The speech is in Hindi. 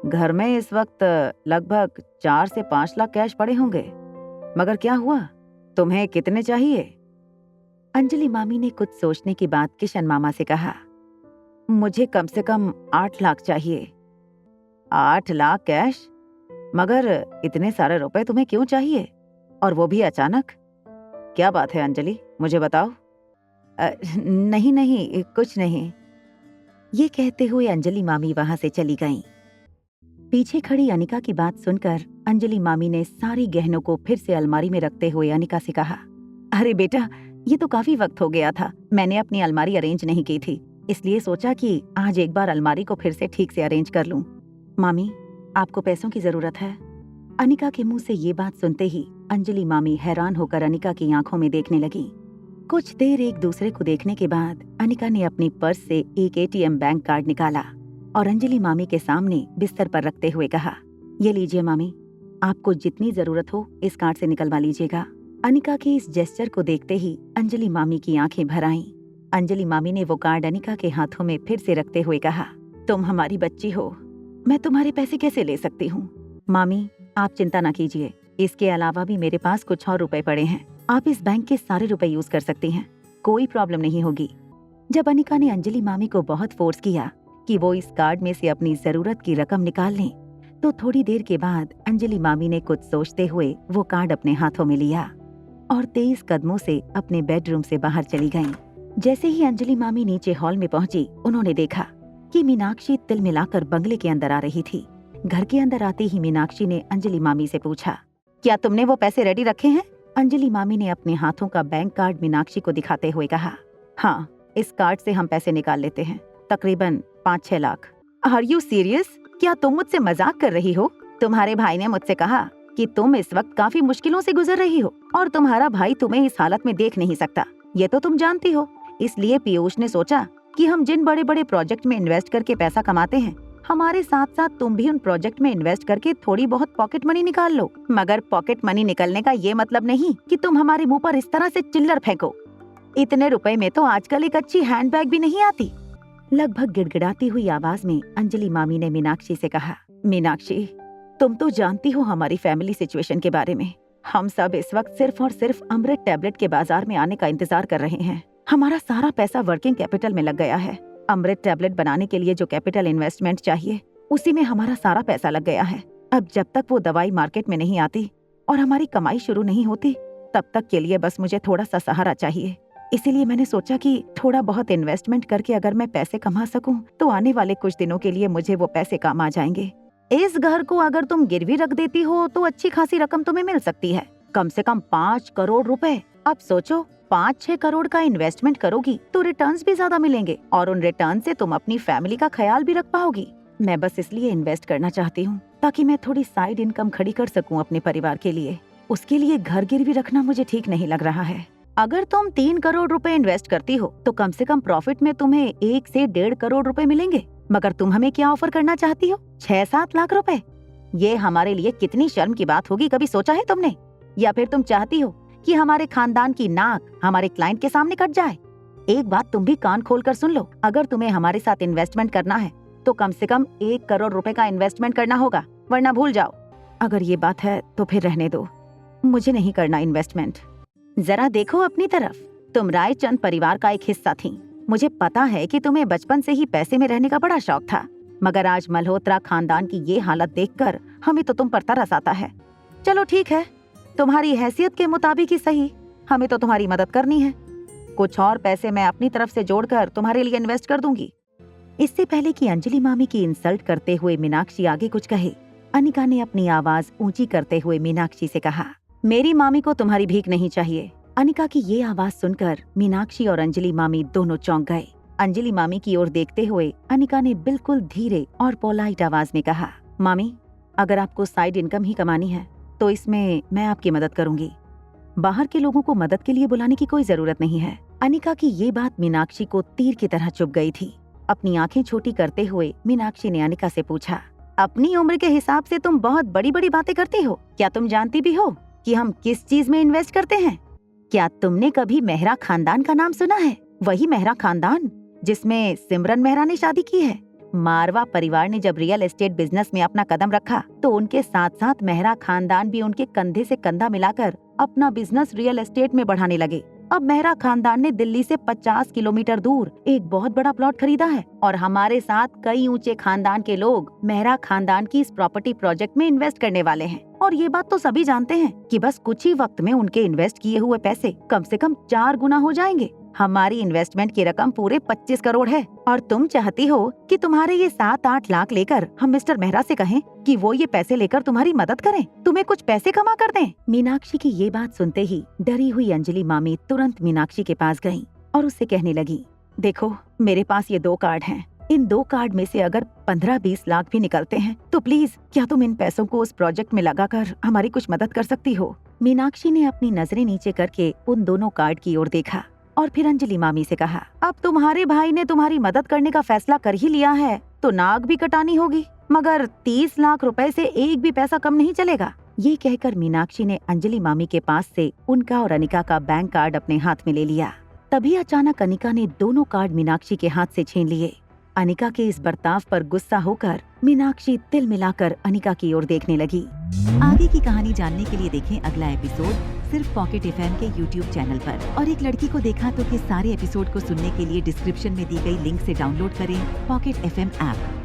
घर में इस वक्त लगभग 4 से 5 लाख कैश पड़े होंगे। मगर क्या हुआ, तुम्हें कितने चाहिए? अंजलि मामी ने कुछ सोचने के बाद किशन मामा से कहा, मुझे कम से कम 8 लाख चाहिए। 8 लाख कैश? मगर इतने सारे रुपए तुम्हें क्यों चाहिए, और वो भी अचानक? क्या बात है अंजलि, मुझे बताओ। नहीं नहीं, कुछ नहीं। ये कहते हुए अंजलि मामी वहां से चली गईं। पीछे खड़ी अनिका की बात सुनकर अंजलि मामी ने सारे गहनों को फिर से अलमारी में रखते हुए अनिका से कहा, अरे बेटा, ये तो काफी वक्त हो गया था, मैंने अपनी अलमारी अरेंज नहीं की थी, इसलिए सोचा कि आज एक बार अलमारी को फिर से ठीक से अरेंज कर लूं। मामी, आपको पैसों की जरूरत है? अनिका के मुंह से ये बात सुनते ही अंजलि मामी हैरान होकर अनिका की आंखों में देखने लगी। कुछ देर एक दूसरे को देखने के बाद अनिका ने अपनी पर्स से एक एटीएम बैंक कार्ड निकाला और अंजलि मामी के सामने बिस्तर पर रखते हुए कहा, ये लीजिए मामी, आपको जितनी जरूरत हो इस कार्ड से निकलवा लीजिएगा। अनिका के इस जेस्चर को देखते ही अंजलि मामी की आंखें भर आईं। अंजलि मामी ने वो कार्ड अनिका के हाथों में फिर से रखते हुए कहा, तुम हमारी बच्ची हो, मैं तुम्हारे पैसे कैसे ले सकती हूँ? मामी, आप चिंता न कीजिए, इसके अलावा भी मेरे पास कुछ और रुपए पड़े हैं, आप इस बैंक के सारे रुपए यूज कर सकती हैं, कोई प्रॉब्लम नहीं होगी। जब अनिका ने अंजलि मामी को बहुत फोर्स किया कि वो इस कार्ड में से अपनी जरूरत की रकम निकाल लें, तो थोड़ी देर के बाद अंजलि मामी ने कुछ सोचते हुए वो कार्ड अपने हाथों में लिया और तेज कदमों से अपने बेडरूम से बाहर चली गईं। जैसे ही अंजलि मामी नीचे हॉल में पहुंची, उन्होंने देखा कि मीनाक्षी तिल मिलाकर बंगले के अंदर आ रही थी। घर के अंदर आते ही मीनाक्षी ने अंजलि मामी से पूछा, क्या तुमने वो पैसे रेडी रखे हैं? अंजलि मामी ने अपने हाथों का बैंक कार्ड मीनाक्षी को दिखाते हुए कहा, हाँ, इस कार्ड से हम पैसे निकाल लेते हैं, तकरीबन 5-6 लाख। Are you serious? क्या तुम मुझसे मजाक कर रही हो? तुम्हारे भाई ने मुझसे कहा कि तुम इस वक्त काफी मुश्किलों से गुजर रही हो और तुम्हारा भाई तुम्हें इस हालत में देख नहीं सकता, ये तो तुम जानती हो। इसलिए पीयूष ने सोचा कि हम जिन बड़े बड़े प्रोजेक्ट में इन्वेस्ट करके पैसा कमाते हैं, हमारे साथ साथ तुम भी उन प्रोजेक्ट में इन्वेस्ट करके थोड़ी बहुत पॉकेट मनी निकाल लो। मगर पॉकेट मनी निकलने का ये मतलब नहीं कि तुम हमारे मुंह पर इस तरह से चिल्लर फेंको। इतने रुपए में तो आजकल एक अच्छी हैंडबैग भी नहीं आती। लगभग गिड़गिड़ाती हुई आवाज में अंजलि मामी ने मीनाक्षी से कहा, मीनाक्षी, तुम तो जानती हो हमारी फैमिली सिचुएशन के बारे में। हम सब इस वक्त सिर्फ और सिर्फ अमृत टैबलेट के बाजार में आने का इंतजार कर रहे हैं। हमारा सारा पैसा वर्किंग कैपिटल में लग गया है। अमृत टैबलेट बनाने के लिए जो कैपिटल इन्वेस्टमेंट चाहिए, उसी में हमारा सारा पैसा लग गया है। अब जब तक वो दवाई मार्केट में नहीं आती और हमारी कमाई शुरू नहीं होती, तब तक के लिए बस मुझे थोड़ा सा सहारा चाहिए। इसीलिए मैंने सोचा कि थोड़ा बहुत इन्वेस्टमेंट करके अगर मैं पैसे कमा सकूं, तो आने वाले कुछ दिनों के लिए मुझे वो पैसे काम आ जाएंगे। इस घर को अगर तुम गिरवी रख देती हो तो अच्छी खासी रकम तुम्हें मिल सकती है, कम से कम 5 करोड़ रुपए। अब सोचो, 5-6 करोड़ का इन्वेस्टमेंट करोगी तो रिटर्न्स भी ज्यादा मिलेंगे और उन रिटर्न से तुम अपनी फैमिली का ख्याल भी रख पाओगी। मैं बस इसलिए इन्वेस्ट करना चाहती हूँ ताकि मैं थोड़ी साइड इनकम खड़ी कर सकूँ अपने परिवार के लिए। उसके लिए घर गिरवी रखना मुझे ठीक नहीं लग रहा है। अगर तुम 3 करोड़ रुपए इन्वेस्ट करती हो तो कम से कम प्रॉफिट में तुम्हें 1 से 1.5 करोड़ रुपए मिलेंगे। मगर तुम हमें क्या ऑफर करना चाहती हो? 6-7 लाख रुपए? ये हमारे लिए कितनी शर्म की बात होगी, कभी सोचा है तुमने? या फिर तुम चाहती हो कि हमारे खानदान की नाक हमारे क्लाइंट के सामने कट जाए? एक बात तुम भी कान खोल कर सुन लो, अगर तुम्हें हमारे साथ इन्वेस्टमेंट करना है तो कम से कम 1 करोड़ रुपए का इन्वेस्टमेंट करना होगा, वरना भूल जाओ। अगर ये बात है तो फिर रहने दो, मुझे नहीं करना इन्वेस्टमेंट। जरा देखो अपनी तरफ, तुम रायचंद परिवार का एक हिस्सा थी। मुझे पता है कि तुम्हें बचपन से ही पैसे में रहने का बड़ा शौक था, मगर आज मल्होत्रा खानदान की ये हालत देखकर हमें तो तुम पर तरस आता है। चलो ठीक है, तुम्हारी हैसियत के मुताबिक ही सही, हमें तो तुम्हारी मदद करनी है। कुछ और पैसे मैं अपनी तरफ से जोड़कर तुम्हारे लिए इन्वेस्ट कर दूंगी। इससे पहले कि अंजलि मामी की इंसल्ट करते हुए मीनाक्षी आगे कुछ कहे, अनिका ने अपनी आवाज ऊंची करते हुए मीनाक्षी से कहा, मेरी मामी को तुम्हारी भीख नहीं चाहिए। अनिका की ये आवाज सुनकर मीनाक्षी और अंजलि मामी दोनों चौंक गए। अंजलि मामी की ओर देखते हुए अनिका ने बिल्कुल धीरे और पोलाइट आवाज में कहा, मामी, अगर आपको साइड इनकम ही कमानी है तो इसमें मैं आपकी मदद करूंगी। बाहर के लोगों को मदद के लिए बुलाने की कोई जरूरत नहीं है। अनिका की ये बात मीनाक्षी को तीर की तरह चुभ गई थी। अपनी आंखें छोटी करते हुए मीनाक्षी ने अनिका से पूछा, अपनी उम्र के हिसाब से तुम बहुत बड़ी बड़ी बातें करती हो। क्या तुम जानती भी हो कि हम किस चीज में इन्वेस्ट करते हैं? क्या तुमने कभी मेहरा खानदान का नाम सुना है? वही मेहरा खानदान जिसमें सिमरन मेहरा ने शादी की है। मारवा परिवार ने जब रियल एस्टेट बिजनेस में अपना कदम रखा तो उनके साथ साथ मेहरा खानदान भी उनके कंधे से कंधा मिलाकर अपना बिजनेस रियल एस्टेट में बढ़ाने लगे। अब मेहरा खानदान ने दिल्ली से 50 किलोमीटर दूर एक बहुत बड़ा प्लॉट खरीदा है और हमारे साथ कई ऊंचे खानदान के लोग मेहरा खानदान की इस प्रॉपर्टी प्रोजेक्ट में इन्वेस्ट करने वाले हैं। और ये बात तो सभी जानते हैं कि बस कुछ ही वक्त में उनके इन्वेस्ट किए हुए पैसे कम से कम 4 गुना हो जाएंगे। हमारी इन्वेस्टमेंट की रकम पूरे 25 करोड़ है और तुम चाहती हो कि तुम्हारे ये 7-8 लाख लेकर हम मिस्टर मेहरा से कहें कि वो ये पैसे लेकर तुम्हारी मदद करें, तुम्हें कुछ पैसे कमा कर दें। मीनाक्षी की ये बात सुनते ही डरी हुई अंजलि मामी तुरंत मीनाक्षी के पास गयी और उससे कहने लगी, देखो मेरे पास ये 2 कार्ड हैं। इन 2 कार्ड में से अगर 15-20 लाख भी निकलते हैं तो प्लीज क्या तुम इन पैसों को उस प्रोजेक्ट में लगाकर हमारी कुछ मदद कर सकती हो। मीनाक्षी ने अपनी नजरें नीचे करके उन दोनों कार्ड की ओर देखा और फिर अंजलि मामी से कहा, अब तुम्हारे भाई ने तुम्हारी मदद करने का फैसला कर ही लिया है तो नाक भी कटानी होगी, मगर 30 लाख रुपए से एक भी पैसा कम नहीं चलेगा। ये कहकर मीनाक्षी ने अंजलि मामी के पास से उनका और अनिका का बैंक कार्ड अपने हाथ में ले लिया। तभी अचानक अनिका ने दोनों कार्ड मीनाक्षी के हाथ से छीन लिए। अनिका के इस बर्ताव पर गुस्सा होकर मीनाक्षी तिल मिलाकर अनिका की ओर देखने लगी। आगे की कहानी जानने के लिए देखें अगला एपिसोड सिर्फ पॉकेट एफएम के YouTube चैनल पर। और एक लड़की को देखा तो के सारे एपिसोड को सुनने के लिए डिस्क्रिप्शन में दी गई लिंक से डाउनलोड करें पॉकेट एफएम ऐप।